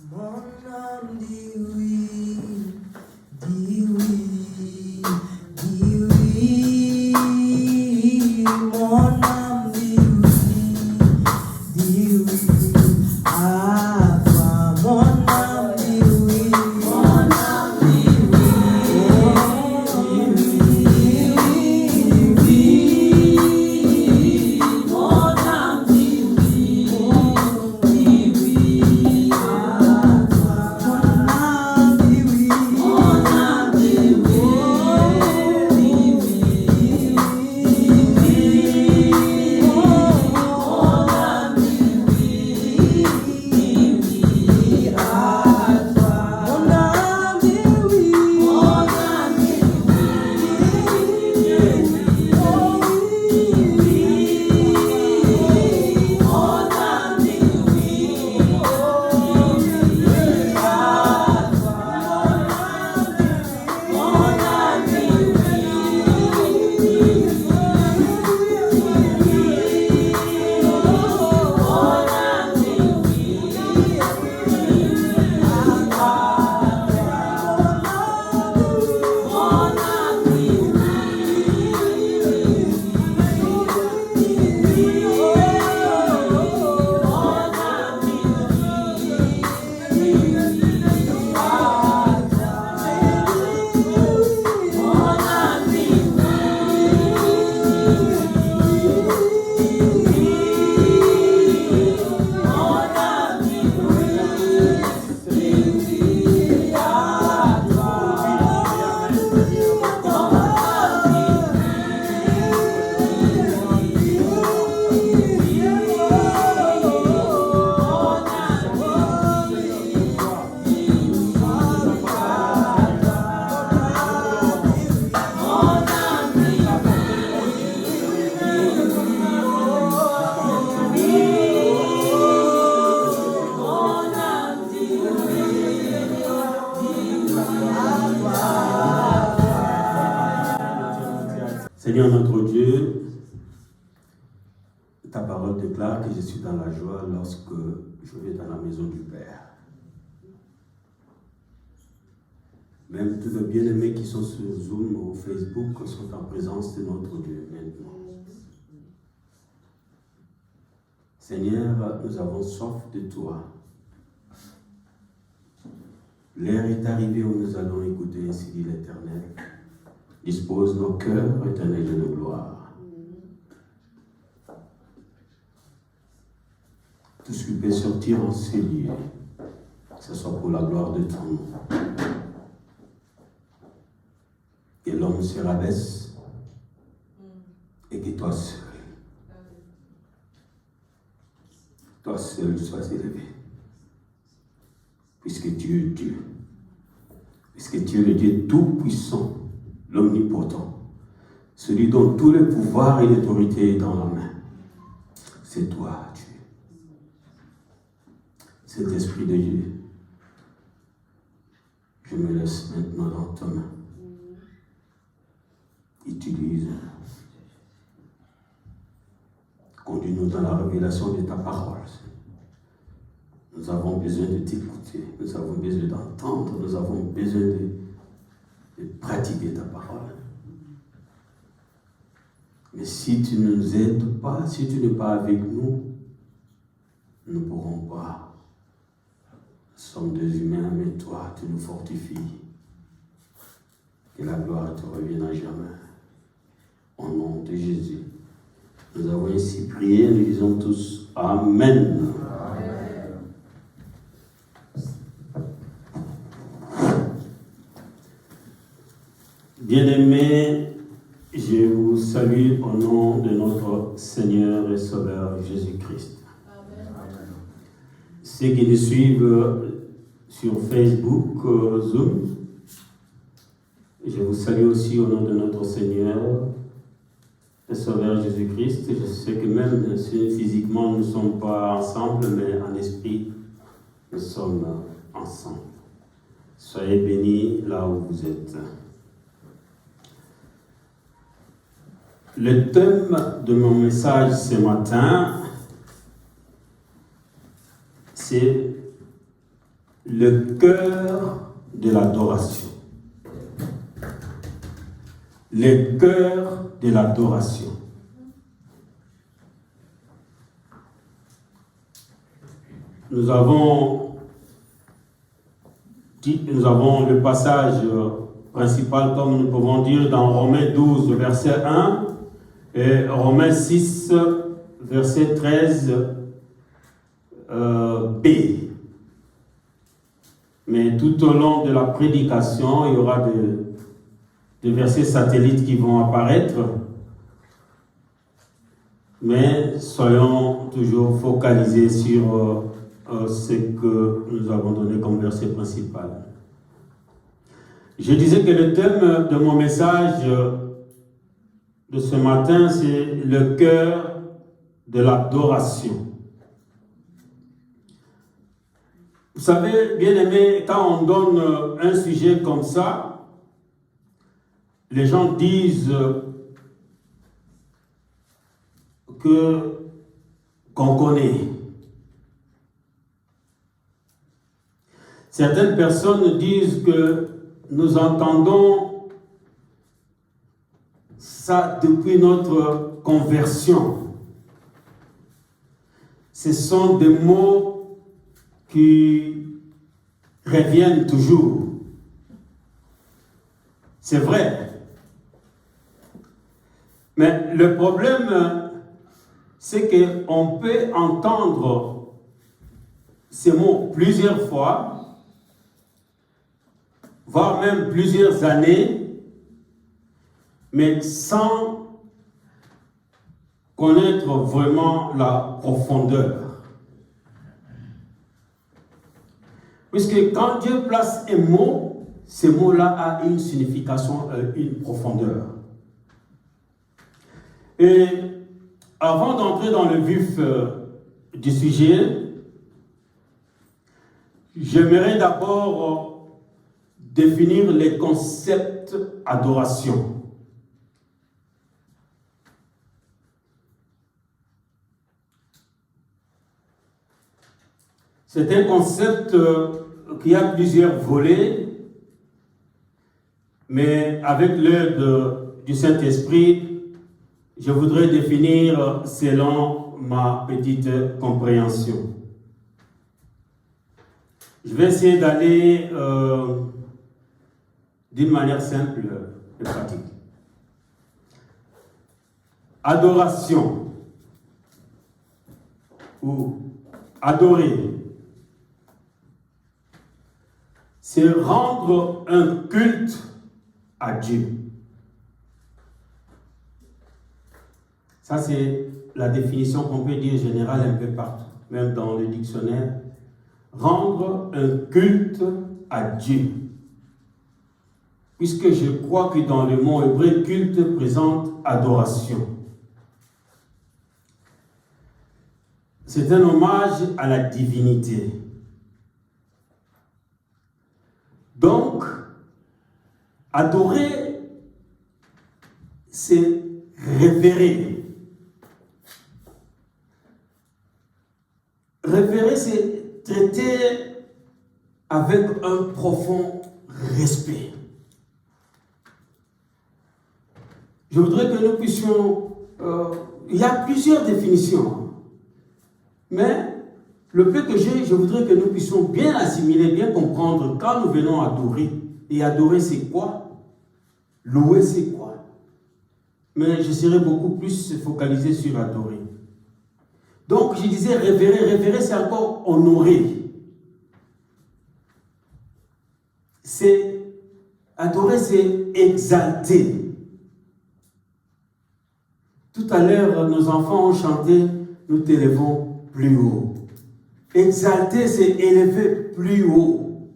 Mon âme dit oui, dit oui, dit oui. Mon âme dit oui, dit oui. À toi, mon âme dit oui, mon âme dit oui, oui. Mon âme dit oui, dit oui. À toi, mon âme dit oui, mon âme dit oui, dit oui. Mon âme dit oui, dit oui. À toi, mon âme dit oui, mon âme dit oui. Oh oui, mon âme dit oui, oh oui. À toi, mon âme dit Seigneur notre Dieu, ta parole déclare que je suis dans la joie lorsque je vais dans la maison du Père. Même tous les bien-aimés qui sont sur Zoom ou Facebook sont en présence de notre Dieu maintenant. Seigneur, nous avons soif de toi. L'heure est arrivée où nous allons écouter, ainsi dit l'Éternel. Dispose nos cœurs, Éternel de gloire. Tout ce qui peut sortir en ces lieux, que ce soit pour la gloire de ton nom. Que l'homme se rabaisse et que toi seul sois élevé. Puisque tu es Dieu. Puisque tu es le Dieu tout-puissant, l'omnipotent, celui dont tout le pouvoir et l'autorité est dans la main. C'est toi, Dieu. Cet esprit de Dieu, je me laisse maintenant dans ta main. Utilise. Conduis-nous dans la révélation de ta parole. Nous avons besoin de t'écouter. Nous avons besoin d'entendre. Nous avons besoin de pratiquer ta parole. Mais si tu ne nous aides pas, si tu n'es pas avec nous, nous ne pourrons pas. Nous sommes des humains, mais toi, tu nous fortifies. Que la gloire te revienne à jamais. Au nom de Jésus. Nous avons ainsi prié, nous disons tous Amen. Bien-aimés, je vous salue au nom de notre Seigneur et Sauveur Jésus-Christ. Ceux qui nous suivent sur Facebook, Zoom, je vous salue aussi au nom de notre Seigneur et Sauveur Jésus-Christ. Je sais que même si physiquement nous ne sommes pas ensemble, mais en esprit, nous sommes ensemble. Soyez bénis là où vous êtes. Le thème de mon message ce matin, c'est le cœur de l'adoration. Le cœur de l'adoration. Nous avons le passage principal, comme nous pouvons dire, dans Romains 12, verset 1, et Romains 6, verset 13, B. Mais tout au long de la prédication, il y aura des versets satellites qui vont apparaître. Mais soyons toujours focalisés sur ce que nous avons donné comme verset principal. Je disais que le thème de mon message de ce matin, c'est le cœur de l'adoration. Vous savez, bien aimé, quand on donne un sujet comme ça, les gens disent qu'on connaît. Certaines personnes disent que nous entendons ça depuis notre conversion. Ce sont des mots qui reviennent toujours. C'est vrai. Mais le problème, c'est qu'on peut entendre ces mots plusieurs fois, voire même plusieurs années, mais sans connaître vraiment la profondeur. Puisque quand Dieu place un mot, ce mot-là a une signification, une profondeur. Et avant d'entrer dans le vif du sujet, j'aimerais d'abord définir les concepts adoration. C'est un concept qui a plusieurs volets, mais avec l'aide du Saint-Esprit, je voudrais définir selon ma petite compréhension. Je vais essayer d'aller d'une manière simple et pratique. Adoration ou adorer, c'est rendre un culte à Dieu. Ça, c'est la définition qu'on peut dire générale un peu partout, même dans le dictionnaire. Rendre un culte à Dieu. Puisque je crois que dans le mot hébreu, culte présente adoration. C'est un hommage à la divinité. Donc, adorer, c'est révérer. Révérer, c'est traiter avec un profond respect. Je voudrais que nous puissions... il y a plusieurs définitions. Mais le peu que j'ai, je voudrais que nous puissions bien assimiler, bien comprendre quand nous venons adorer. Et adorer, c'est quoi? Louer, c'est quoi? Mais je serai beaucoup plus focalisé sur adorer. Donc, je disais révérer. Révérer, c'est encore honorer. Adorer, c'est exalter. Tout à l'heure, nos enfants ont chanté « Nous t'élevons plus haut ». Exalter, c'est élever plus haut.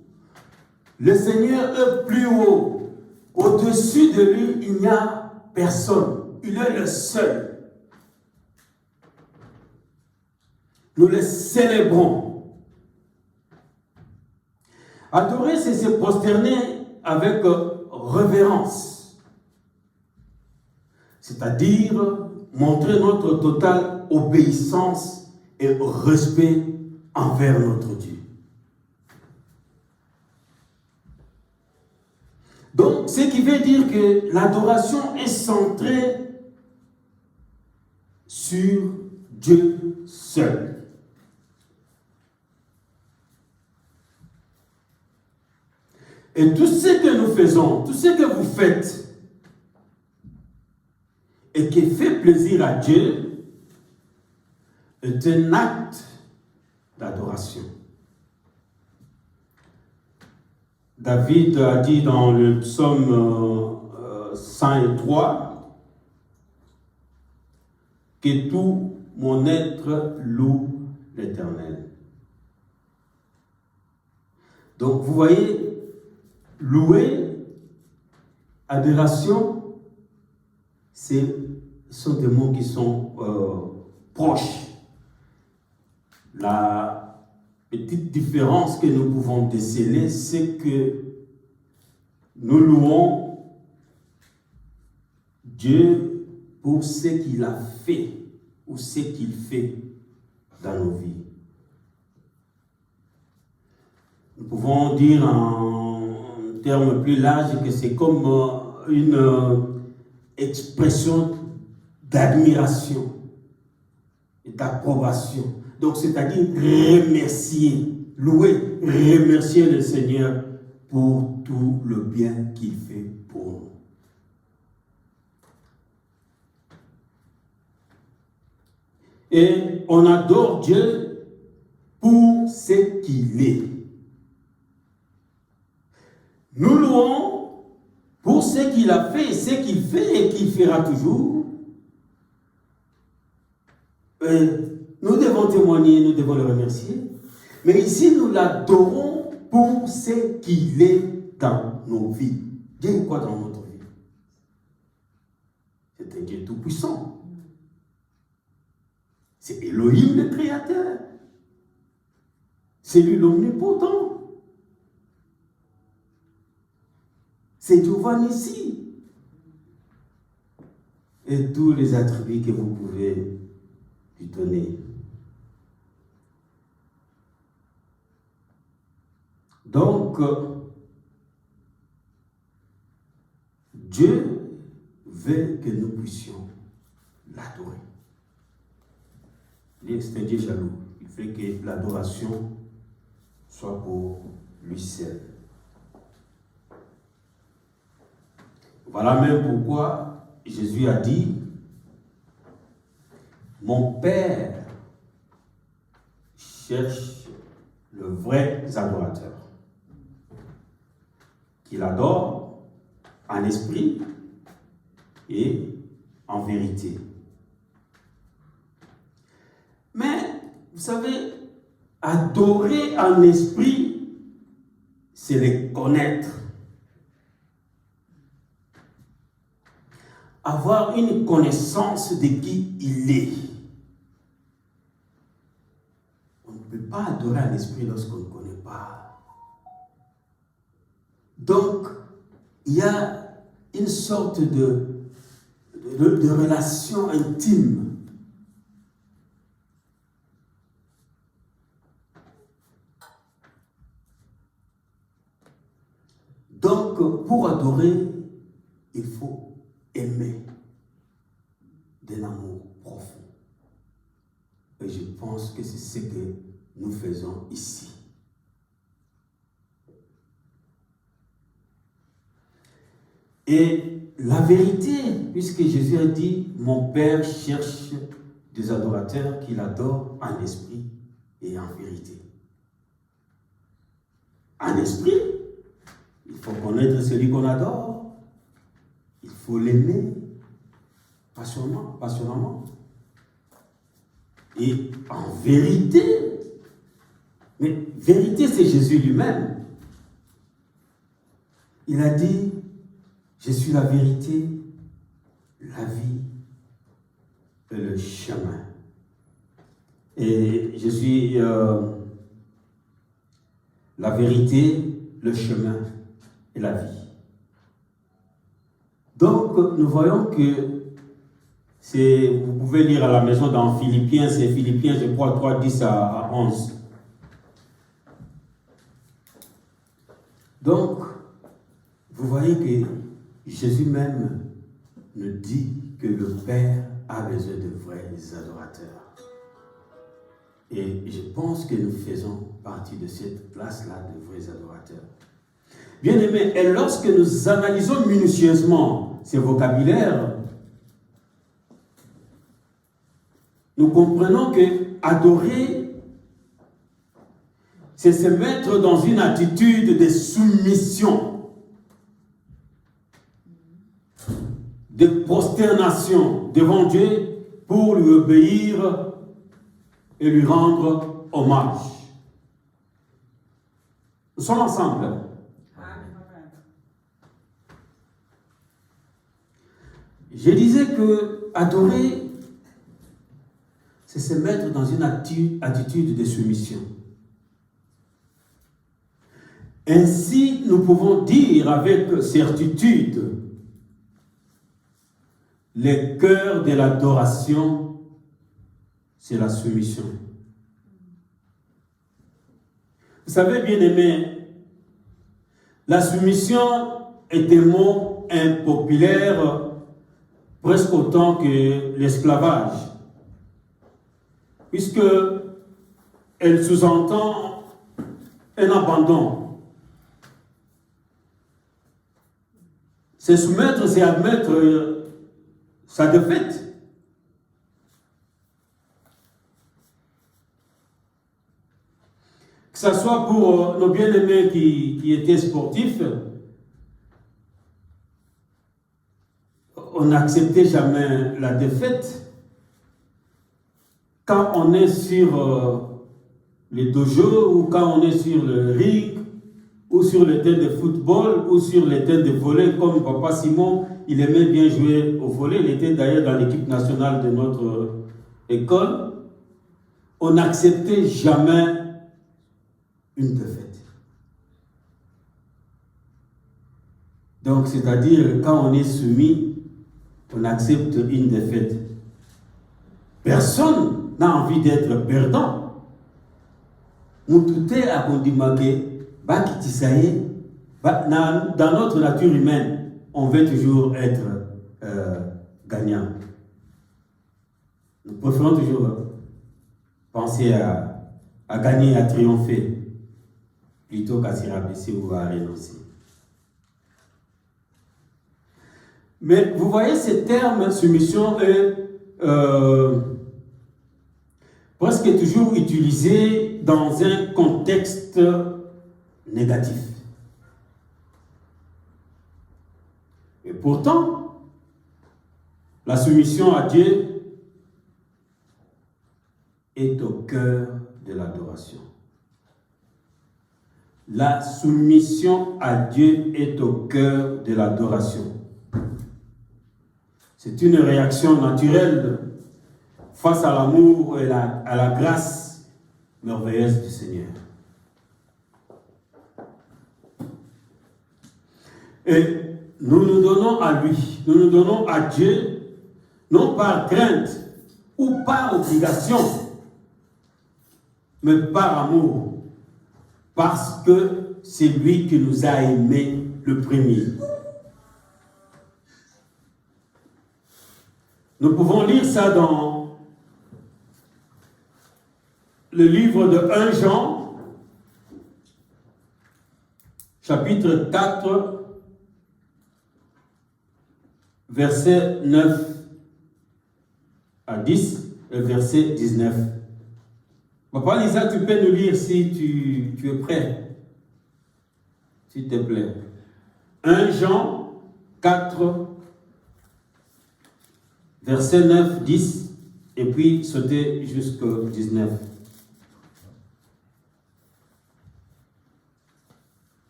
Le Seigneur est plus haut. Au-dessus de lui, il n'y a personne. Il est le seul. Nous le célébrons. Adorer, c'est se prosterner avec révérence. C'est-à-dire montrer notre totale obéissance et respect envers notre Dieu. Donc, ce qui veut dire que l'adoration est centrée sur Dieu seul. Et tout ce que nous faisons, tout ce que vous faites, et qui fait plaisir à Dieu, est un acte d'adoration. David a dit dans le psaume 103 que tout mon être loue l'Éternel. Donc vous voyez, louer, adoration, ce sont des mots qui sont proches. La petite différence que nous pouvons déceler, c'est que nous louons Dieu pour ce qu'il a fait ou ce qu'il fait dans nos vies. Nous pouvons dire en termes plus larges que c'est comme une expression d'admiration et d'approbation. Donc, c'est-à-dire remercier, louer, remercier le Seigneur pour tout le bien qu'il fait pour nous. Et on adore Dieu pour ce qu'il est. Nous louons pour ce qu'il a fait, ce qu'il fait et qu'il fera toujours. Nous devons témoigner, nous devons le remercier. Mais ici, nous l'adorons pour ce qu'il est dans nos vies. Dieu est quoi dans notre vie? C'est un Dieu tout-puissant. C'est Elohim le Créateur. C'est lui l'omnipotent. C'est Jéhovah Nissi. Et tous les attributs que vous pouvez lui donner. Donc, Dieu veut que nous puissions l'adorer. C'est un Dieu jaloux. Il fait que l'adoration soit pour lui seul. Voilà même pourquoi Jésus a dit, mon Père cherche le vrai adorateur, qu'il adore en esprit et en vérité. Mais, vous savez, adorer en esprit, c'est le connaître. Avoir une connaissance de qui il est. On ne peut pas adorer en esprit lorsqu'on ne connaît pas. Donc, il y a une sorte de relation intime. Donc, pour adorer, il faut aimer d'un amour profond. Et je pense que c'est ce que nous faisons ici. Et la vérité, puisque Jésus a dit, mon Père cherche des adorateurs qu'il adore en esprit et en vérité. En esprit, il faut connaître celui qu'on adore. Il faut l'aimer passionnément. Et en vérité, mais vérité c'est Jésus lui-même. Il a dit, je suis la vérité, la vie et le chemin. Et je suis la vérité, le chemin et la vie. Donc, nous voyons que vous pouvez lire à la maison dans Philippiens, c'est Philippiens, je crois, 3, 10 à 11. Donc, vous voyez que Jésus même nous dit que le Père a besoin de vrais adorateurs. Et je pense que nous faisons partie de cette place-là de vrais adorateurs. Bien-aimés, et lorsque nous analysons minutieusement ces vocabulaires, nous comprenons que adorer, c'est se mettre dans une attitude de soumission, de prosternation devant Dieu pour lui obéir et lui rendre hommage. Nous sommes ensemble. Je disais que adorer, c'est se mettre dans une attitude de soumission. Ainsi, nous pouvons dire avec certitude, le cœur de l'adoration, c'est la soumission. Vous savez, bien-aimés, la soumission est un mot impopulaire presque autant que l'esclavage, puisque elle sous-entend un abandon. Se soumettre, c'est admettre sa défaite. Que ce soit pour nos bien-aimés qui étaient sportifs, on n'acceptait jamais la défaite. Quand on est sur les dojos ou quand on est sur le ring ou sur le terrain de football ou sur le terrain de volley, comme Papa Simon, il aimait bien jouer au volley, il était d'ailleurs dans l'équipe nationale de notre école, on n'acceptait jamais une défaite. Donc, c'est-à-dire, quand on est soumis, on accepte une défaite. Personne n'a envie d'être perdant. Moutoute a kondimake, dans notre nature humaine, on veut toujours être gagnant. Nous préférons toujours penser à gagner, à triompher, plutôt qu'à s'y rabaisser ou à renoncer. Mais vous voyez, ce terme soumission est presque toujours utilisé dans un contexte négatif. Et pourtant, la soumission à Dieu est au cœur de l'adoration. La soumission à Dieu est au cœur de l'adoration. C'est une réaction naturelle face à l'amour et à la grâce merveilleuse du Seigneur. Et nous nous donnons à lui, nous nous donnons à Dieu, non par crainte ou par obligation, mais par amour, parce que c'est lui qui nous a aimés le premier. Nous pouvons lire ça dans le livre de 1 Jean, chapitre 4, verset 9 à 10 et verset 19. Papa Lisa, tu peux nous lire si tu es prêt, s'il te plaît. 1 Jean 4, verset 9, 10, et puis sauter jusqu'au 19.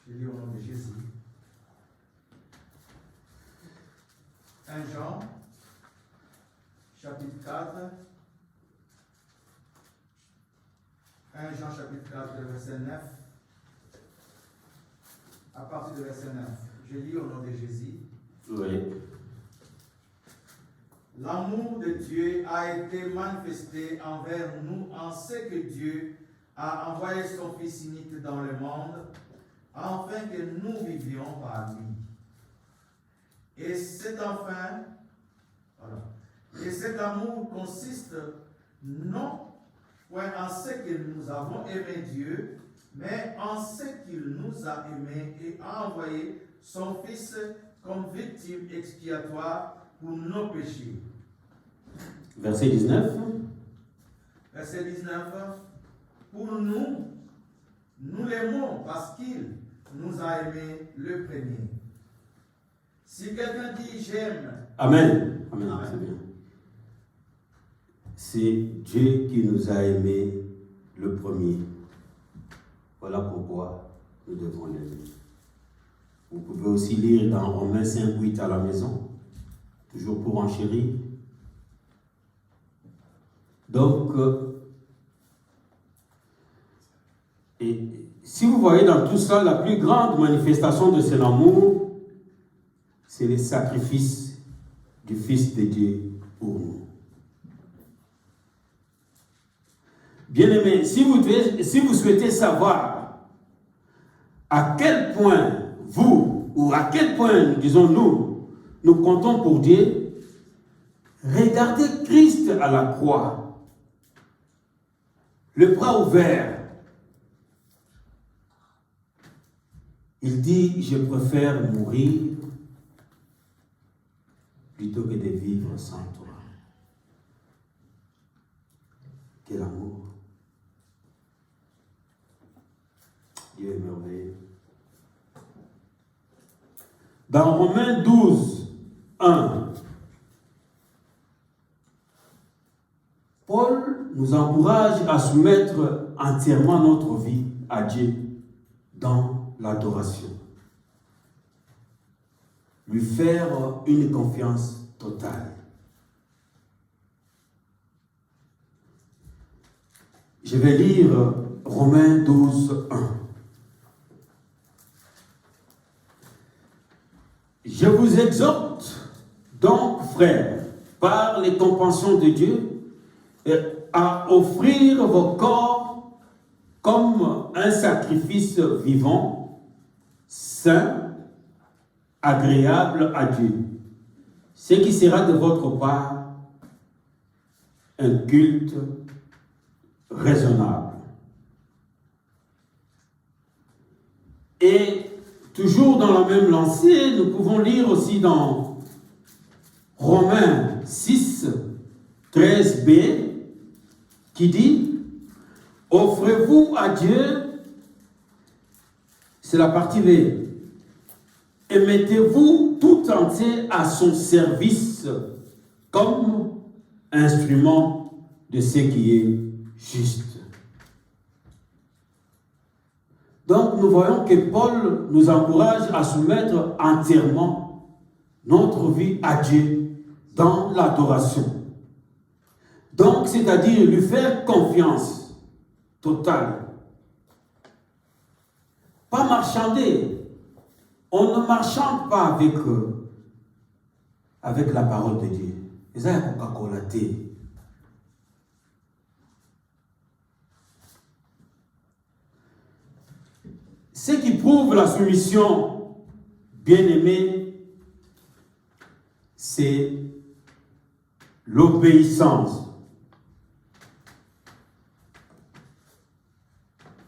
Je lis au nom de Jésus. 1 Jean, chapitre 4. 1 Jean chapitre 4, verset 9, à partir du verset 9. Je lis au nom de Jésus. Oui. L'amour de Dieu a été manifesté envers nous en ce que Dieu a envoyé son Fils unique dans le monde, afin que nous vivions par lui. Et cet amour consiste non point en ce que nous avons aimé Dieu, mais en ce qu'il nous a aimés et a envoyé son Fils comme victime expiatoire pour nos péchés. Verset 19. Verset 19. Pour nous l'aimons parce qu'il nous a aimés le premier. Si quelqu'un dit j'aime. Amen. Amen. Amen. C'est bien. C'est Dieu qui nous a aimés le premier. Voilà pourquoi nous devons l'aimer. Vous pouvez aussi lire dans Romains 5, 8 à la maison, toujours pour enchérir. Donc, et si vous voyez dans tout ça, la plus grande manifestation de cet amour, c'est le sacrifice du Fils de Dieu pour nous. Bien-aimés, si vous souhaitez savoir à quel point vous, ou à quel point, disons-nous, nous comptons pour Dieu, regardez Christ à la croix, le bras ouvert. Il dit, je préfère mourir plutôt que de vivre sans toi. Quel amour! Dieu est merveilleux. Dans Romains 12, 1, Paul nous encourage à soumettre entièrement notre vie à Dieu dans l'adoration. Lui faire une confiance totale. Je vais lire Romains 12, 1. Je vous exhorte donc, frères, par les compassions de Dieu, à offrir vos corps comme un sacrifice vivant, saint, agréable à Dieu, ce qui sera de votre part un culte raisonnable. Et toujours dans la même lancée, nous pouvons lire aussi dans Romains 6, 13b, qui dit « Offrez-vous à Dieu », c'est la partie B, « et mettez-vous tout entier à son service comme instrument de ce qui est juste. » Donc, nous voyons que Paul nous encourage à soumettre entièrement notre vie à Dieu dans l'adoration. Donc, c'est-à-dire lui faire confiance totale. Pas marchander. On ne marchande pas avec la parole de Dieu. Et ça, il y a Coca-Cola. Ce qui prouve la soumission, bien-aimé, c'est l'obéissance.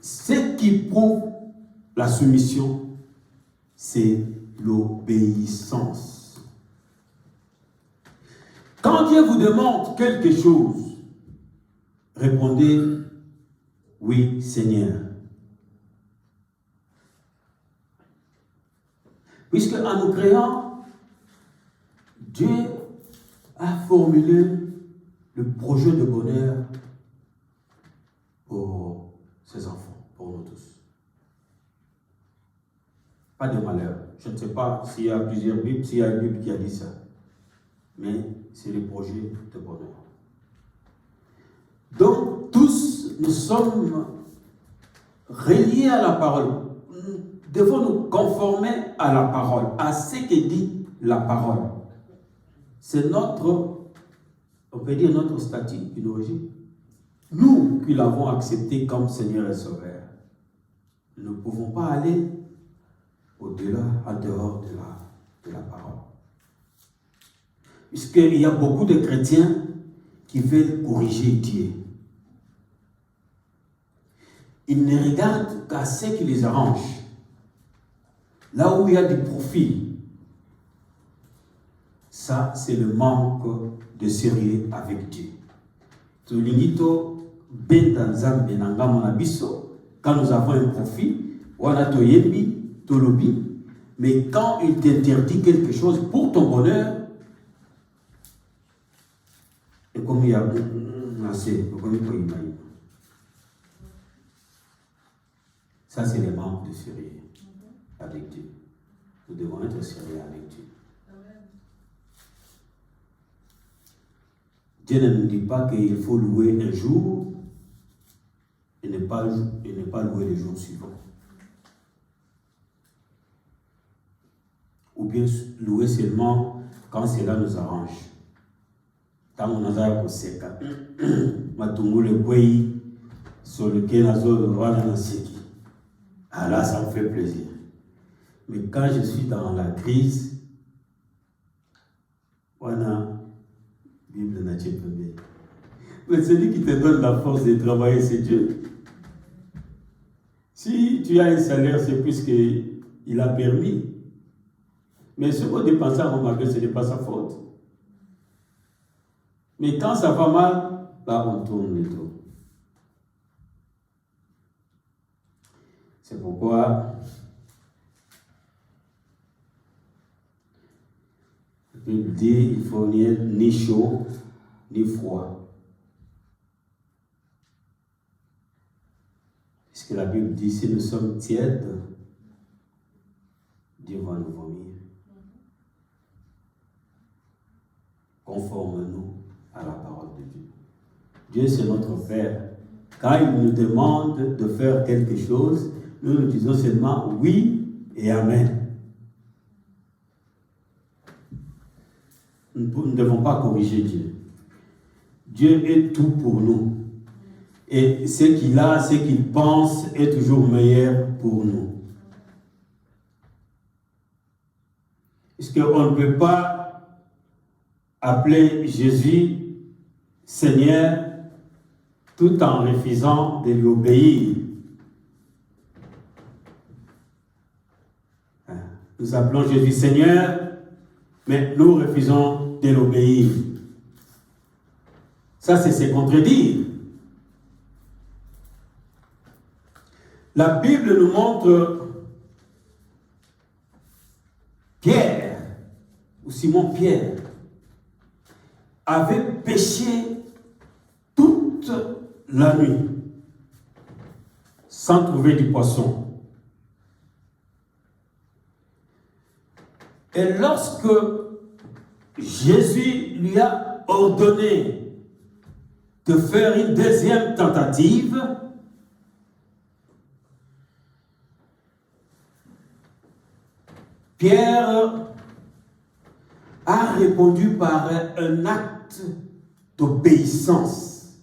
Ce qui prouve la soumission, c'est l'obéissance. Quand Dieu vous demande quelque chose, répondez « Oui, Seigneur ». Puisque en nous créant, Dieu a formulé le projet de bonheur pour ses enfants, pour nous tous. Pas de malheur. Je ne sais pas s'il y a plusieurs Bibles, s'il y a une Bible qui a dit ça. Mais c'est le projet de bonheur. Donc, tous, nous sommes reliés à la parole. Nous devons nous conformer à la parole, à ce que dit la parole. C'est notre on peut dire notre statut d'origine. Nous qui l'avons accepté comme Seigneur et Sauveur, nous ne pouvons pas aller au-delà, en dehors de la parole. Puisqu'il y a beaucoup de chrétiens qui veulent corriger Dieu. Ils ne regardent qu'à ce qui les arrange. Là où il y a du profit, ça c'est le manque de sérieux avec Dieu. Quand nous avons un profit, mais quand il t'interdit quelque chose pour ton bonheur, et comme il y a ça c'est le manque de sérieux avec Dieu. Nous devons être sérieux avec Dieu. Dieu ne nous dit pas qu'il faut louer un jour et ne pas louer le jour suivant. Ou bien louer seulement quand cela nous arrange. Quand on a un seka, matungu le pays sur lequel on a un seki. Ah là, ça me fait plaisir. Mais quand je suis dans la crise, voilà, Bible n'a pas bien. Mais celui qui te donne la force de travailler, c'est Dieu. Si tu as un salaire, c'est puisqu'il a permis. Mais ce qu'on dépense à remarquer, ce n'est pas sa faute. Mais quand ça va mal, là on tourne le dos. C'est pourquoi la Bible dit qu'il ne faut ni chaud ni froid. Puisque la Bible dit si nous sommes tièdes, Dieu va nous vomir. Conforme-nous à la parole de Dieu. Dieu, c'est notre Père. Quand il nous demande de faire quelque chose, nous disons seulement oui et amen. Nous ne devons pas corriger Dieu. Dieu est tout pour nous. Et ce qu'il a, ce qu'il pense est toujours meilleur pour nous. Est-ce qu'on ne peut pas appeler Jésus Seigneur tout en refusant de lui obéir? Nous appelons Jésus Seigneur, mais nous refusons de l'obéir. Ça, c'est se contredire. La Bible nous montre Pierre, ou Simon-Pierre, avait péché toute la nuit sans trouver du poisson. Et lorsque Jésus lui a ordonné de faire une deuxième tentative, Pierre a répondu par un acte d'obéissance.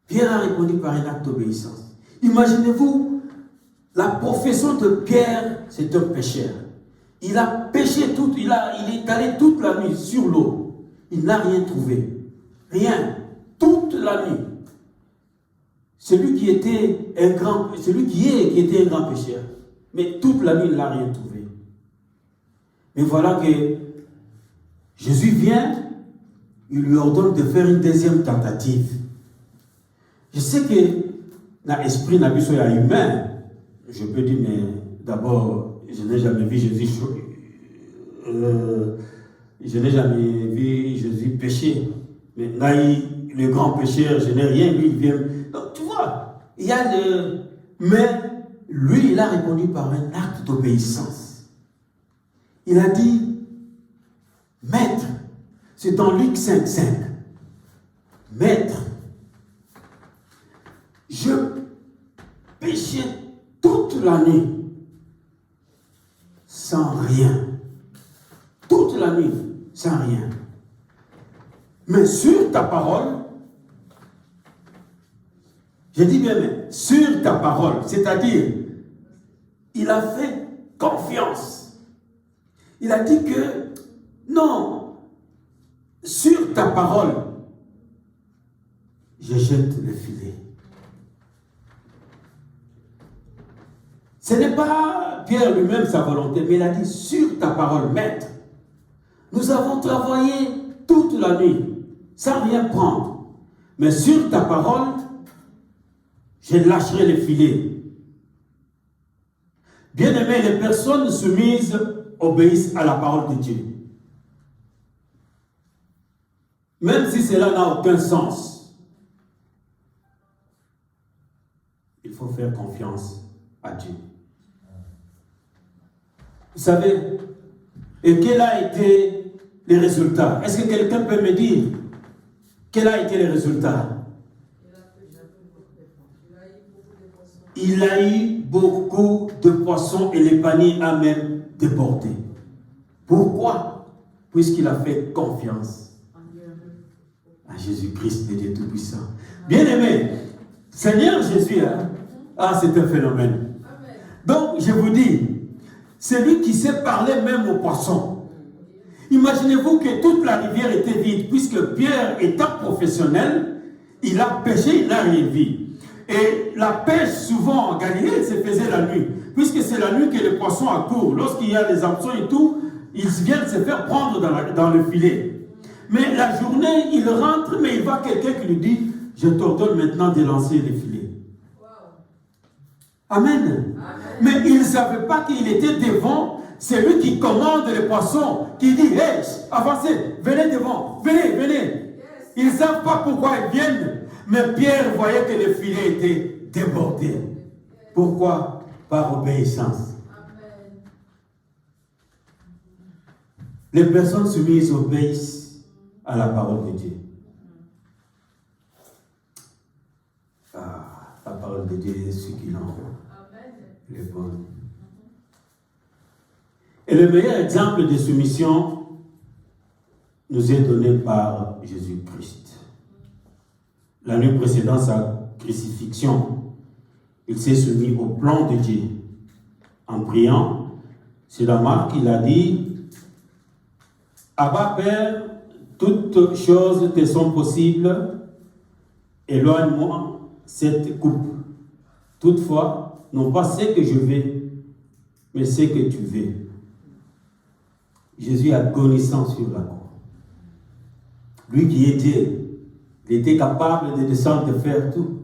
Pierre a répondu par un acte d'obéissance. Imaginez-vous, la profession de Pierre, c'est un pécheur. Il a péché il est allé toute la nuit sur l'eau. Il n'a rien trouvé. Rien. Toute la nuit. Celui qui était un grand pécheur. Mais toute la nuit, il n'a rien trouvé. Mais voilà que Jésus vient, il lui ordonne de faire une deuxième tentative. Je sais que dans l'esprit humain, je peux dire, mais d'abord, je n'ai jamais vu Jésus pécher. Mais là, le grand pécheur, je n'ai rien vu, il vient. Donc tu vois, il y a le... Mais lui, il a répondu par un acte d'obéissance. Il a dit, Maître, c'est dans Luc 5,5. Maître, je péchais toute la nuit sans rien. Toute la nuit sans rien. Mais sur ta parole, je dis bien, mais sur ta parole, c'est-à-dire, il a fait confiance. Il a dit que, non, sur ta parole, je jette le filet. Ce n'est pas Pierre lui-même sa volonté, mais il a dit, sur ta parole, maître, nous avons travaillé toute la nuit, sans rien prendre. Mais sur ta parole, je lâcherai le filet. Bien-aimés, les personnes soumises obéissent à la parole de Dieu. Même si cela n'a aucun sens, il faut faire confiance à Dieu. Vous savez, et quel a été les résultats? Est-ce que quelqu'un peut me dire quel a été les résultats? Il a eu beaucoup de poissons et le panier a même débordé. Pourquoi? Puisqu'il a fait confiance à Jésus-Christ, le Dieu Tout-Puissant. Bien-aimé, Seigneur Jésus, c'est un phénomène. Donc, je vous dis, c'est lui qui sait parler même aux poissons. Imaginez-vous que toute la rivière était vide, puisque Pierre, étant professionnel, il a pêché, il n'a rien vu. Et la pêche, souvent en Galilée, elle se faisait la nuit. Puisque c'est la nuit que les poissons accourent. Lorsqu'il y a les hameçons et tout, ils viennent se faire prendre dans le filet. Mais la journée, il rentre, mais il voit quelqu'un qui lui dit, je t'ordonne maintenant de lancer les filets. Wow. Amen. Mais il ne savait pas qu'il était devant. C'est lui qui commande les poissons, qui dit, hey, avancez, venez devant, venez, venez. Yes. Ils ne savent pas pourquoi ils viennent. Mais Pierre voyait que le filet était débordé. Pourquoi? Par obéissance. Amen. Les personnes soumises obéissent à la parole de Dieu. La parole de Dieu est succulente. Elle est bonne. Et le meilleur exemple de soumission nous est donné par Jésus-Christ. La nuit précédant sa crucifixion, il s'est soumis au plan de Dieu. En priant, c'est la marque qu'il a dit, Abba Père, toutes choses te sont possibles, éloigne-moi cette coupe. Toutefois, non pas ce que je veux, mais ce que tu veux. Jésus agonissant sur la croix. Lui qui était, il était capable de descendre, de faire tout.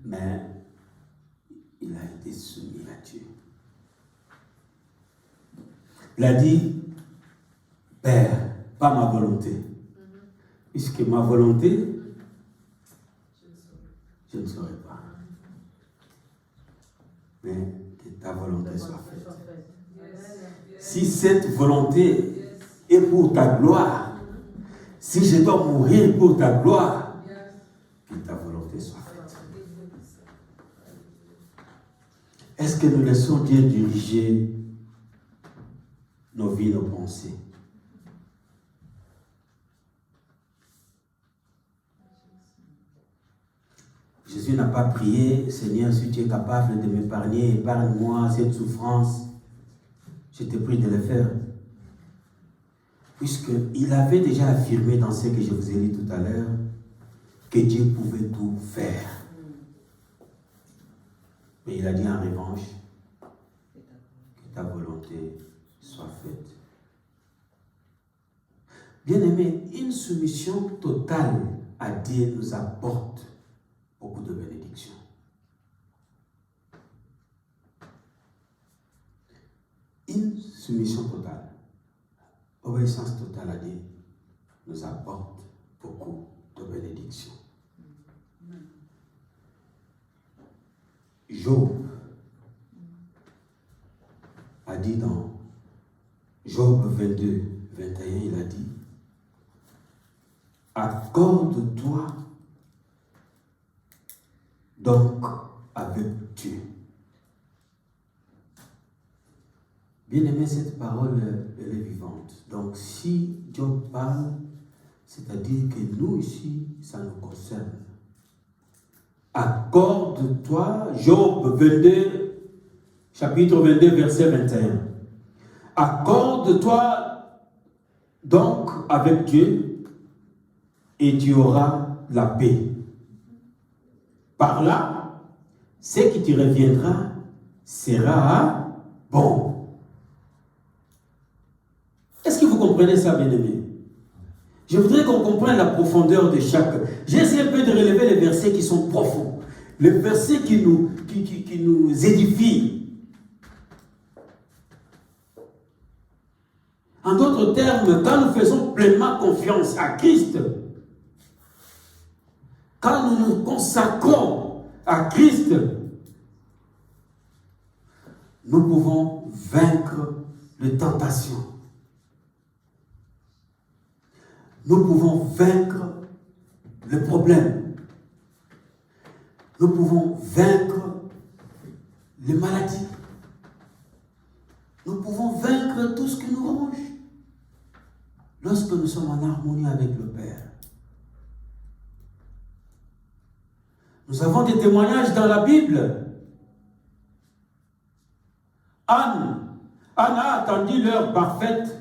Mais il a été soumis à Dieu. Il a dit, Père, pas ma volonté. Puisque ma volonté, je ne saurais pas. Mais que ta volonté soit faite. Si cette volonté est pour ta gloire, si je dois mourir pour ta gloire, que ta volonté soit faite. Est-ce que nous laissons Dieu diriger nos vies, nos pensées? Jésus n'a pas prié, Seigneur, si tu es capable de m'épargner, épargne-moi cette souffrance. Je te prie de le faire. Puisqu'il avait déjà affirmé dans ce que je vous ai dit tout à l'heure, que Dieu pouvait tout faire. Mais il a dit en revanche, que ta volonté soit faite. Bien-aimé, une soumission totale à Dieu nous apporte beaucoup de bénédictions. Une soumission totale, obéissance totale à Dieu nous apporte beaucoup de bénédictions. Job a dit dans Job 22, 21, il a dit, accorde-toi donc avec Dieu. Bien aimé, cette parole, elle est vivante. Donc, si Job parle, c'est-à-dire que nous ici, ça nous concerne. Accorde-toi, Job 22, chapitre 22, verset 21. Accorde-toi donc avec Dieu et tu auras la paix. Par là, ce qui te reviendra sera bon. Est-ce que vous comprenez ça, bien-aimés? Je voudrais qu'on comprenne la profondeur de chaque. J'ai essayé un peu de relever les versets qui sont profonds, les versets qui nous édifient. En d'autres termes, quand nous faisons pleinement confiance à Christ, quand nous nous consacrons à Christ, nous pouvons vaincre les tentations. Nous pouvons vaincre les problèmes. Nous pouvons vaincre les maladies. Nous pouvons vaincre tout ce qui nous ronge lorsque nous sommes en harmonie avec le Père. Nous avons des témoignages dans la Bible. Anne a attendu l'heure parfaite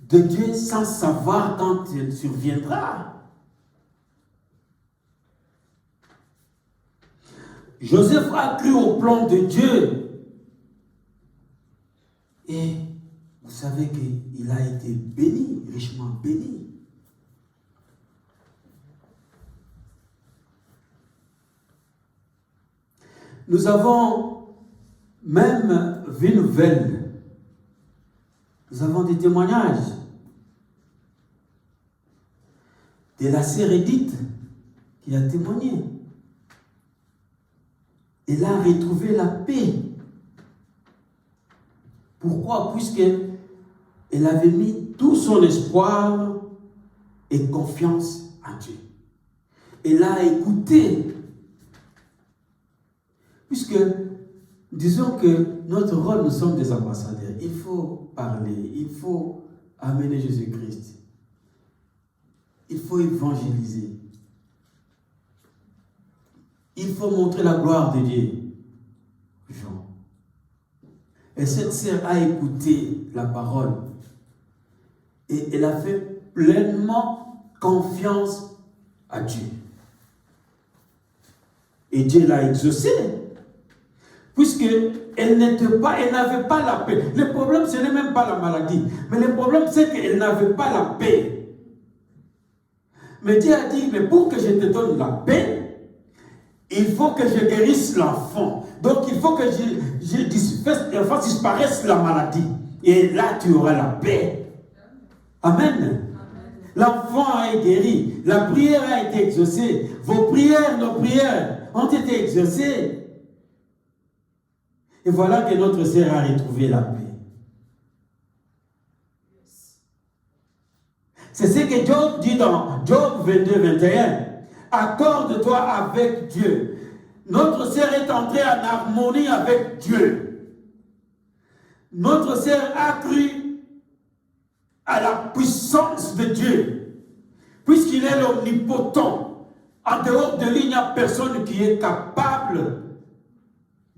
de Dieu sans savoir quand elle surviendra. Joseph a cru au plan de Dieu. Et vous savez qu'il a été béni, richement béni. Nous avons même vu une nouvelle. Nous avons des témoignages de la sœur Édith qui a témoigné. Elle a retrouvé la paix. Pourquoi? Puisqu'elle avait mis tout son espoir et confiance en Dieu. Elle a écouté. Puisque, disons que notre rôle, nous sommes des ambassadeurs. Il faut parler, il faut amener Jésus-Christ. Il faut évangéliser. Il faut montrer la gloire de Dieu. Jean. Et cette sœur a écouté la parole. Et elle a fait pleinement confiance à Dieu. Et Dieu l'a exaucée. Puisqu'elle n'avait pas la paix. Le problème, ce n'est même pas la maladie. Mais le problème, c'est qu'elle n'avait pas la paix. Mais Dieu a dit, mais pour que je te donne la paix, il faut que je guérisse l'enfant. Donc il faut que je fasse disparaître la maladie. Et là, tu auras la paix. Amen. L'enfant a été guéri. La prière a été exaucée. Vos prières, nos prières ont été exaucées. Et voilà que notre sœur a retrouvé la paix. C'est ce que Job dit dans Job 22, 21. Accorde-toi avec Dieu. Notre sœur est entrée en harmonie avec Dieu. Notre sœur a cru à la puissance de Dieu. Puisqu'il est l'omnipotent. En dehors de lui, il n'y a personne qui est capable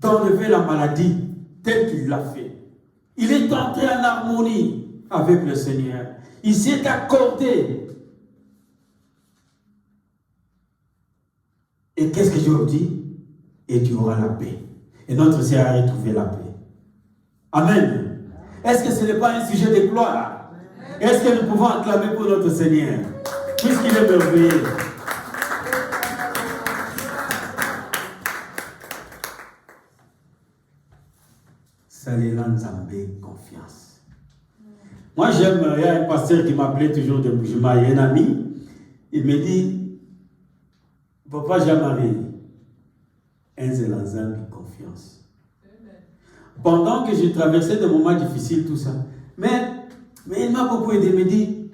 d'enlever la maladie telle qu'il l'a fait. Il est entré en harmonie avec le Seigneur. Il s'est accordé. Et qu'est-ce que Job dit? Et tu auras la paix. Et notre sœur a retrouvé la paix. Amen. Est-ce que ce n'est pas un sujet de gloire? Est-ce que nous pouvons acclamer pour notre Seigneur? Puisqu'il est merveilleux. Salela Nzambe, confiance. Moi j'aime, il y a un pasteur qui m'appelait toujours de Boujima, il y a un ami, il me dit, Papa Jean-Marie, Salela Nzambe, confiance. Pendant que je traversais des moments difficiles, tout ça, mais il m'a beaucoup aidé, il me dit,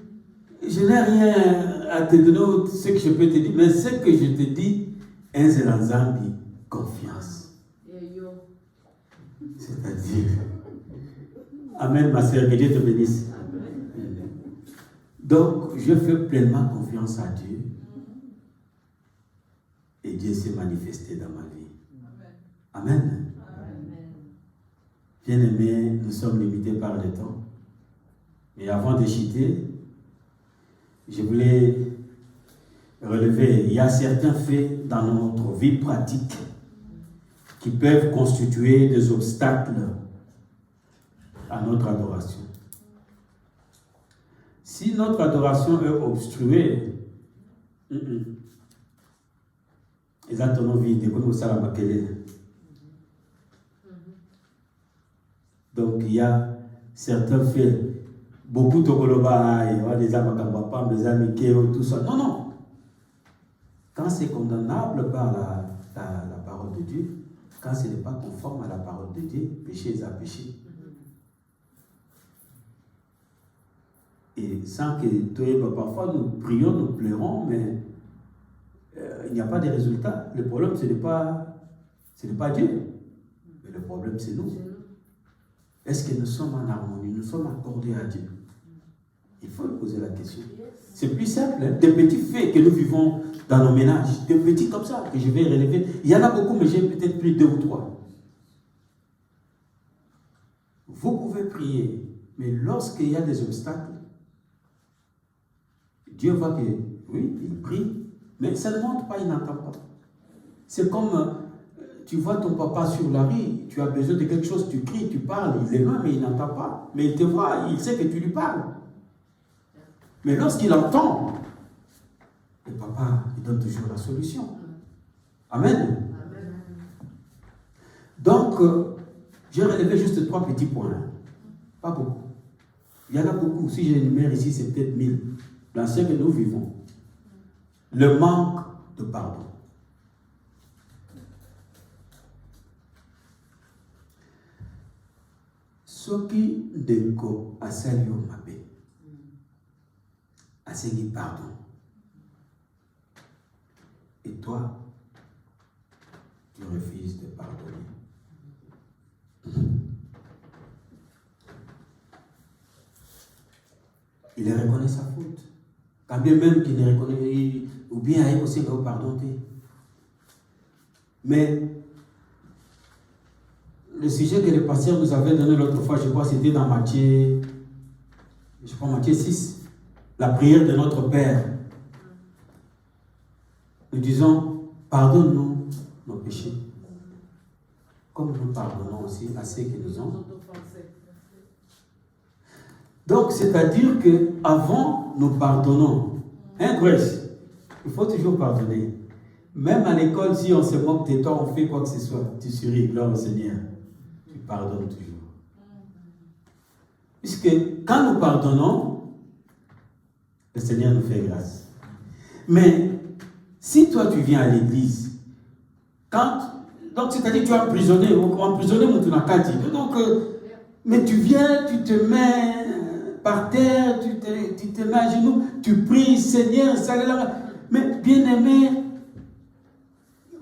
je n'ai rien à te donner, ce que je peux te dire, mais ce que je te dis, Salela Nzambe, confiance. C'est-à-dire, Amen, ma sœur, que Dieu te bénisse. Donc, je fais pleinement confiance à Dieu. Et Dieu s'est manifesté dans ma vie. Amen. Bien-aimés, nous sommes limités par le temps. Mais avant de chuter, je voulais relever, il y a certains faits dans notre vie pratique qui peuvent constituer des obstacles à notre adoration. Si notre adoration est obstruée, exactement vide, comme ça la maquelle. Donc il y a certains faits, beaucoup de koloba, des amakambapa, des amis, tout ça. Non, non. Quand c'est condamnable par la parole de Dieu, quand ce n'est pas conforme à la parole de Dieu, péché est à péché. Et sans que parfois nous prions, nous pleurons, mais il n'y a pas de résultat. Le problème, ce n'est pas Dieu, mais le problème, c'est nous. Est-ce que nous sommes en harmonie? Nous sommes accordés à Dieu? Il faut poser la question. C'est plus simple, hein? Des petits faits que nous vivons dans nos ménages, des petits comme ça, que je vais relever. Il y en a beaucoup, mais j'ai peut-être plus 2 ou 3. Vous pouvez prier, mais lorsqu'il y a des obstacles, Dieu voit que, oui, il prie, mais ça ne montre pas, il n'entend pas. C'est comme, tu vois ton papa sur la rue, tu as besoin de quelque chose, tu cries, tu parles, il est loin, mais il n'entend pas. Mais il te voit, il sait que tu lui parles. Mais lorsqu'il entend, le papa, il donne toujours la solution. Amen. Donc, j'ai relevé juste 3 petits points. Pas beaucoup. Il y en a beaucoup. Si j'énumère ici, c'est peut-être 1000. Dans ce que nous vivons. Le manque de pardon. Soki Denko Asalio Mabe. Asegi pardon. Et toi, tu refuses de pardonner. Il reconnaît sa faute. Quand bien même qu'il ne reconnaît, ou bien il aussi va pardonner. Mais le sujet que le pasteur nous avait donné l'autre fois, je crois, c'était dans Matthieu 6, la prière de notre Père. Nous disons, pardonne-nous nos péchés, comme nous pardonnons aussi à ceux qui nous ont. Donc, c'est-à-dire qu'avant, nous pardonnons. Hein, Grèce? Il faut toujours pardonner. Même à l'école, si on se moque de toi, on fait quoi que ce soit, tu souris, gloire au Seigneur. Tu pardonnes toujours. Puisque quand nous pardonnons, le Seigneur nous fait grâce. Mais si toi, tu viens à l'église, donc c'est-à-dire que tu es emprisonné, donc, mais tu viens, tu te mets par terre, tu te mets à genoux, tu pries, Seigneur, mais bien aimé,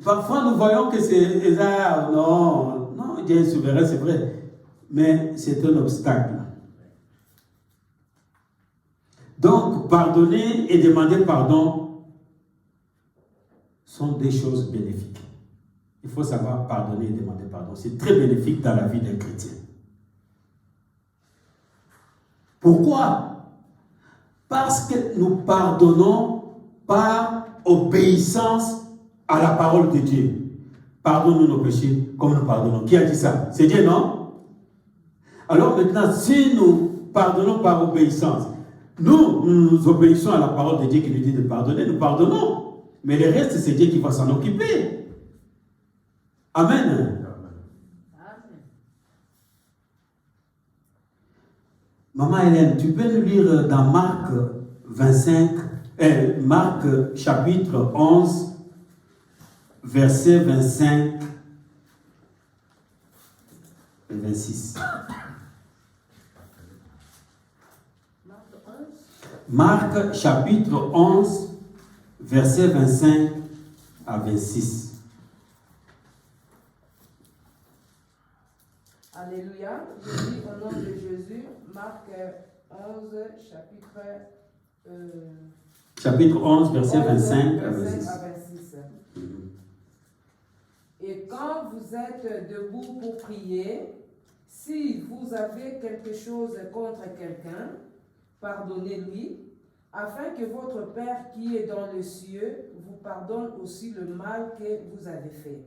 parfois nous voyons que c'est non, Dieu est souverain, c'est vrai, mais c'est un obstacle. Donc, pardonner et demander pardon sont des choses bénéfiques. Il faut savoir pardonner et demander pardon. C'est très bénéfique dans la vie d'un chrétien. Pourquoi? Parce que nous pardonnons par obéissance à la parole de Dieu. Pardonne-nous nos péchés comme nous pardonnons. Qui a dit ça? C'est Dieu, non? Alors maintenant, si nous pardonnons par obéissance, nous obéissons à la parole de Dieu qui nous dit de pardonner, nous pardonnons. Mais le reste, c'est Dieu qui va s'en occuper. Amen. Maman Hélène, tu peux nous lire dans Marc 25, Marc chapitre 11, versets 25 et 26. Marc chapitre 11, versets 25 à 26. Alléluia. Je lis au nom de Jésus, Marc 11, Chapitre 11, verset 25 à 25 26. à 26. Et quand vous êtes debout pour prier, si vous avez quelque chose contre quelqu'un, pardonnez-lui, afin que votre Père qui est dans les cieux vous pardonne aussi le mal que vous avez fait.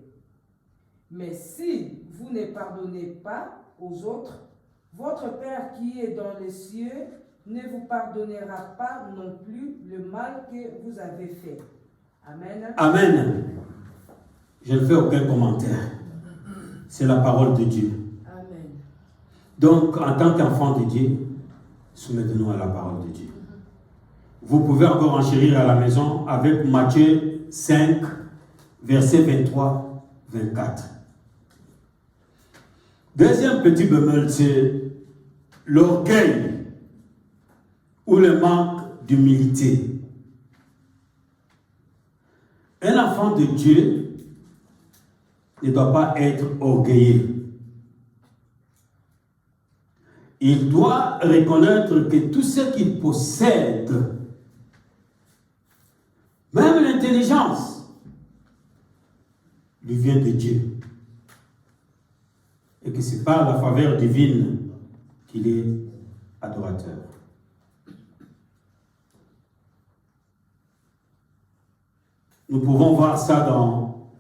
Mais si vous ne pardonnez pas aux autres, votre Père qui est dans les cieux ne vous pardonnera pas non plus le mal que vous avez fait. Amen. Amen. Je ne fais aucun commentaire. C'est la parole de Dieu. Amen. Donc, en tant qu'enfant de Dieu, soumettez-nous à la parole de Dieu. Vous pouvez encore enchérir à la maison avec Matthieu 5, verset 23-24. Deuxième petit bémol, c'est l'orgueil ou le manque d'humilité. Un enfant de Dieu ne doit pas être orgueilleux. Il doit reconnaître que tout ce qu'il possède, même l'intelligence, lui vient de Dieu. Et que c'est par la faveur divine qu'il est adorateur. Nous pouvons voir ça dans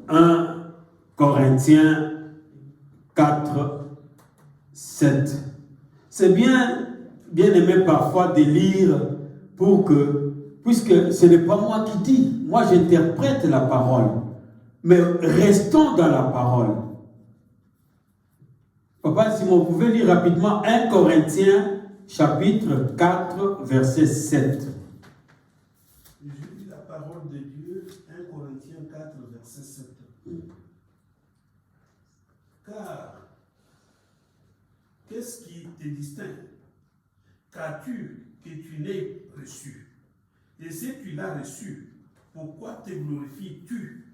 1 Corinthiens 4, 7. C'est bien aimé parfois de lire pour que, puisque ce n'est pas moi qui dis, moi j'interprète la parole, mais restons dans la parole. Papa Simon, vous pouvez lire rapidement 1 Corinthiens chapitre 4, verset 7. Je lis la parole de Dieu, 1 Corinthiens 4, verset 7. Car, qu'est-ce qui te distingue? Qu'as-tu que tu n'aies reçu? Et si tu l'as reçu, pourquoi te glorifies-tu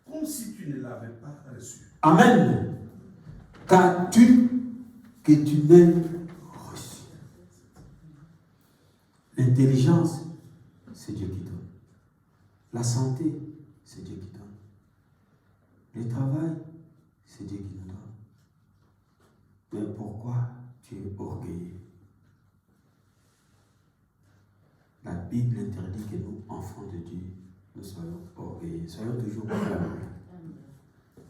comme si tu ne l'avais pas reçu? Amen. Qu'as-tu que tu n'aies reçu? L'intelligence, c'est Dieu qui donne. La santé, c'est Dieu qui donne. Le travail, c'est Dieu qui nous donne. Mais pourquoi tu es orgueilleux? La Bible interdit que nous, enfants de Dieu, nous soyons orgueilleux. Soyons toujours humbles.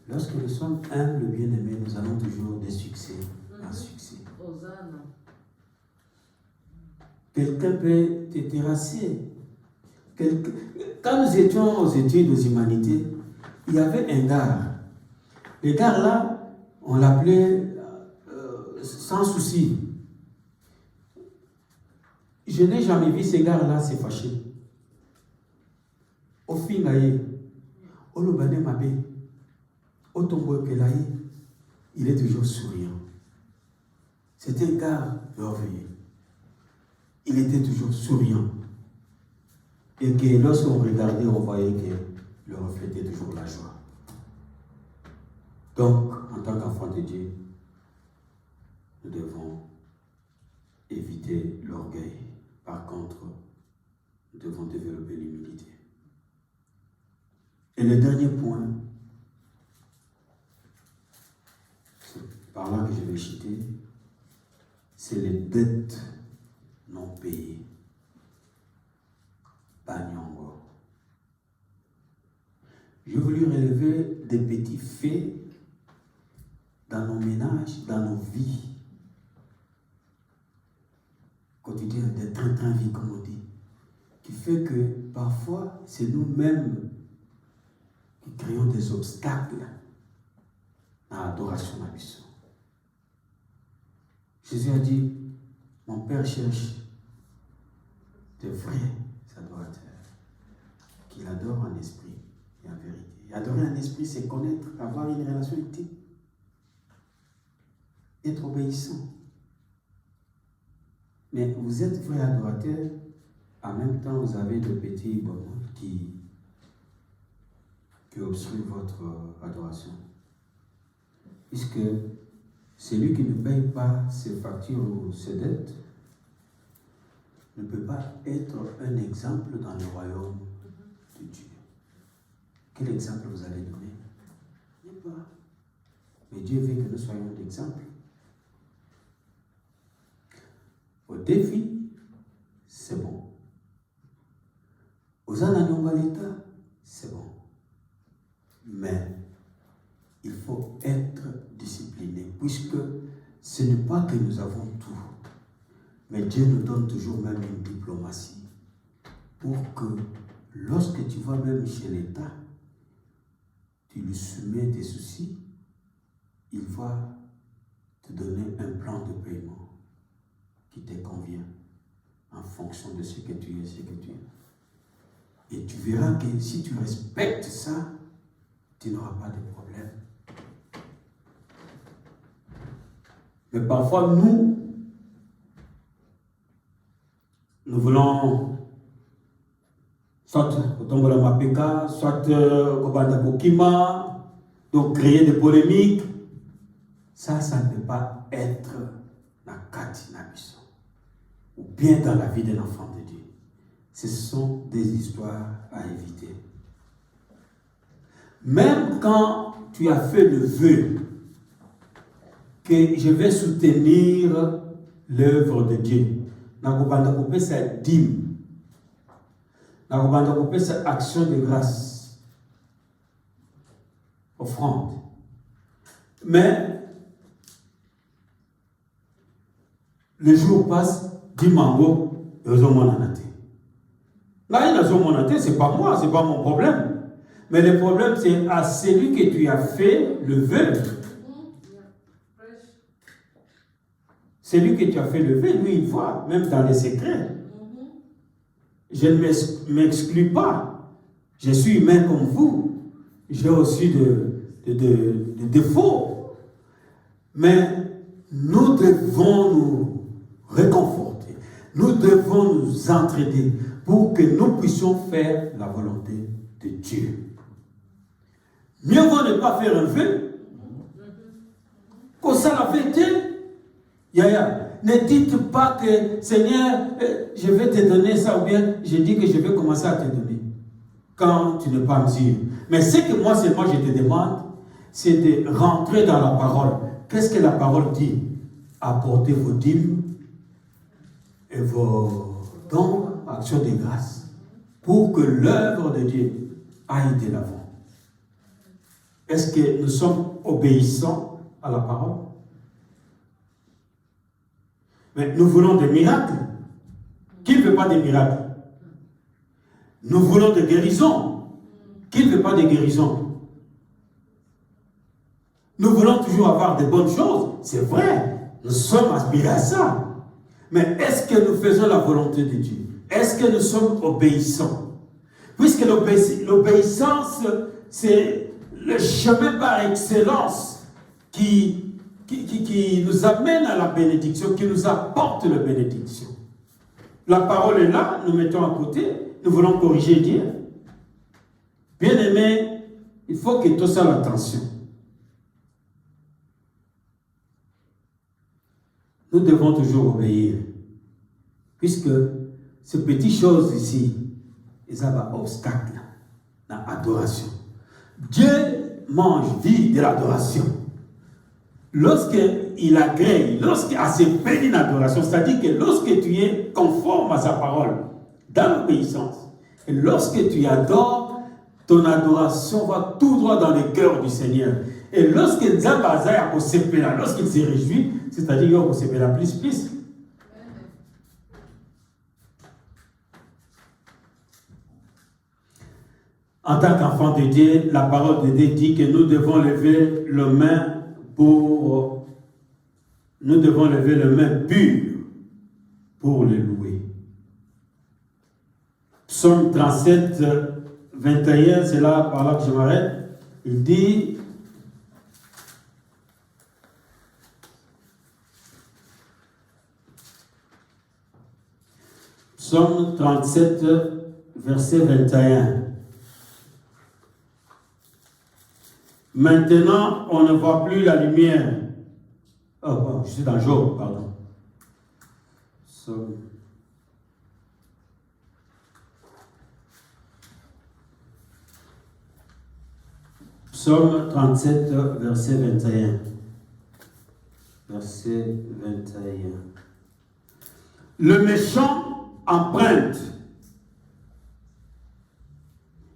Lorsque nous sommes humbles, bien-aimés, nous avons toujours des succès en succès. Hosanna. Quelqu'un peut te terrasser. Quand nous étions aux études aux humanités, il y avait un gars. Le gars là, on l'appelait sans souci. Je n'ai jamais vu ce gars-là se fâcher. Au fin, au Lobane Mabé, au Tombo Pelaï, il est toujours souriant. C'était un gars merveilleux. Il était toujours souriant. Et que lorsqu'on regardait, on voyait que le reflétait toujours la joie. Donc, en tant qu'enfant de Dieu, nous devons éviter l'orgueil. Par contre, nous devons développer l'humilité. Et le dernier point, c'est par là que je vais citer, c'est les dettes non payées. Banyongo. Je voulais relever des petits faits dans nos ménages, dans nos vies quotidiennes, des train-train-vie, comme on dit, qui fait que parfois, c'est nous-mêmes qui créons des obstacles dans l'adoration à Bissot. Jésus a dit, mon Père cherche de vrais adorateurs qu'il adore en esprit et en vérité. Et adorer en esprit, c'est connaître, avoir une relation intime, être obéissant. Mais vous êtes vrai adorateur, en même temps vous avez de petits bonhommes qui obstruent votre adoration. Puisque Celui qui ne paye pas ses factures ou ses dettes ne peut pas être un exemple dans le royaume de Dieu. Quel exemple vous allez donner? Il n'y a pas. Mais Dieu veut que nous soyons l'exemple. Au défi, c'est bon. Aux ananyongalita, c'est bon. Mais il faut être discipliné, puisque ce n'est pas que nous avons tout, mais Dieu nous donne toujours même une diplomatie pour que lorsque tu vas même chez l'État, tu lui soumets tes soucis, il va te donner un plan de paiement qui te convient en fonction de ce que tu es, ce que tu es. Et tu verras que si tu respectes ça, tu n'auras pas de problème. Mais parfois, nous voulons soit Otombola Mapeka, soit Kobanda Bokima, donc créer des polémiques. Ça ne peut pas être la Kati Nabiso, ou bien dans la vie d'un enfant de Dieu. Ce sont des histoires à éviter. Même quand tu as fait le vœu que je vais soutenir l'œuvre de Dieu, nakobanda kopesa dîme, nakobanda kopesa action de grâce, offrande. Mais le jour passe, dit mango, et aux hommes en athée. Là, il a son monaté, c'est pas moi, c'est pas mon problème. Mais le problème, c'est à celui que tu as fait le vœu. Celui que tu as fait le vœu, lui, il voit, même dans les secrets. Je ne m'exclus pas. Je suis humain comme vous. J'ai aussi de défauts. Mais nous devons nous réconforter. Nous devons nous entraider pour que nous puissions faire la volonté de Dieu. Mieux vaut ne pas faire un vœu qu'au ça la vérité. Yaya, ne dites pas que Seigneur, je vais te donner ça, ou bien je dis que je vais commencer à te donner quand tu n'es pas mesure. Mais ce que moi seulement je te demande, c'est de rentrer dans la parole. Qu'est-ce que la parole dit? Apportez vos dîmes et vos dons, actions de grâce, pour que l'œuvre de Dieu aille de l'avant. Est-ce que nous sommes obéissants à la parole? Mais nous voulons des miracles. Qui ne veut pas des miracles? Nous voulons des guérisons. Qui ne veut pas des guérisons? Nous voulons toujours avoir des bonnes choses. C'est vrai, nous sommes aspirés à ça. Mais est-ce que nous faisons la volonté de Dieu? Est-ce que nous sommes obéissants? Puisque l'obéissance, c'est le chemin par excellence qui nous amène à la bénédiction, qui nous apporte la bénédiction. La parole est là, nous mettons à côté, nous voulons corriger Dieu. Bien aimé, il faut que tout ça l'attention. Nous devons toujours obéir, puisque ces petites choses ici, ils ont un obstacle dans l'adoration. Dieu mange, vit de l'adoration. Lorsqu'il agrée, lorsqu'il a ses bénis d'adoration, c'est-à-dire que lorsque tu es conforme à sa parole, dans l'obéissance, et lorsque tu adores, ton adoration va tout droit dans le cœur du Seigneur. Et lorsqu'il se réjouit, c'est-à-dire qu'il y a plus. En tant qu'enfant de Dieu, la parole de Dieu dit que nous devons lever les mains pures pour le louer. Psaume 37, 21, c'est là par là que je m'arrête. Il dit: Psaume 37, verset 21. Maintenant, on ne voit plus la lumière. Oh, bon, je suis dans Job, pardon. Psaume 37, verset 21. Verset 21. Le méchant emprunte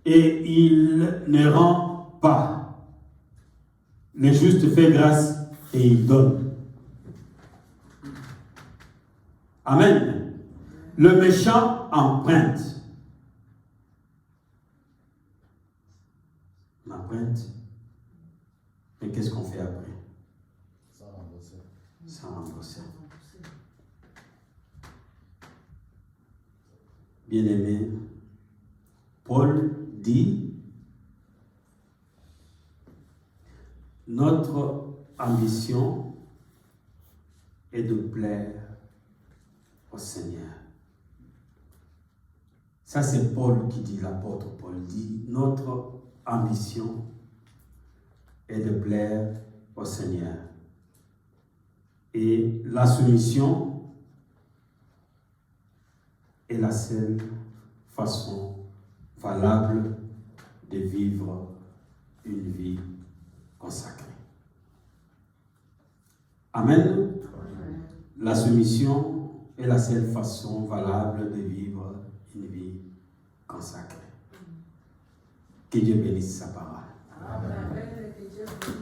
et il ne rend pas. Le juste fait grâce et il donne. Amen. Le méchant emprunte. On emprunte. Mais qu'est-ce qu'on fait après? Sans rembourser. Bien-aimé, Paul dit, notre ambition est de plaire au Seigneur. Ça, c'est Paul qui dit, l'apôtre Paul dit, notre ambition est de plaire au Seigneur. Et la soumission est la seule façon valable de vivre une vie consacrée. Amen. La soumission est la seule façon valable de vivre une vie consacrée. Que Dieu bénisse sa parole. Amen. Que Dieu bénisse.